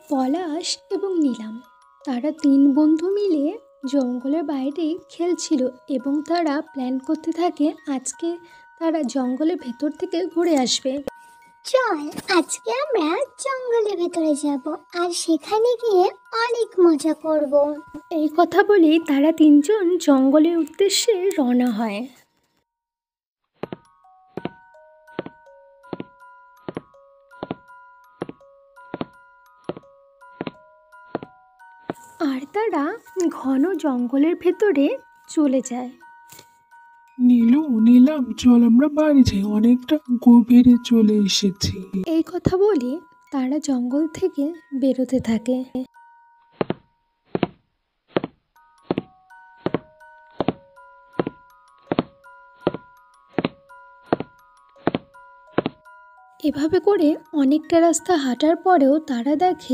পলাশ এবং নীলাম। তারা তিন বন্ধু মিলে জঙ্গলের বাইরে খেলছিল এবং তারা প্ল্যান করতে থাকে আজকে তারা জঙ্গলের ভেতর থেকে ঘুরে আসবে। চল, আজকে আমরা জঙ্গলের ভেতরে যাব আর সেখানে গিয়ে অনেক মজা করব। এই কথা বলেই তারা তিনজন জঙ্গলের উদ্দেশ্যে রওনা হয়। আর তারা ঘন জঙ্গলের ভেতরে চলে যায়। নীলু, নিলাম, চল আমরা বাড়ি যাই, অনেকটা গভীরে চলে এসেছি। এই কথা বলে তারা জঙ্গল থেকে বেরোতে থাকে। এভাবে করে অনেকটা রাস্তা হাঁটার পরেও তারা দেখে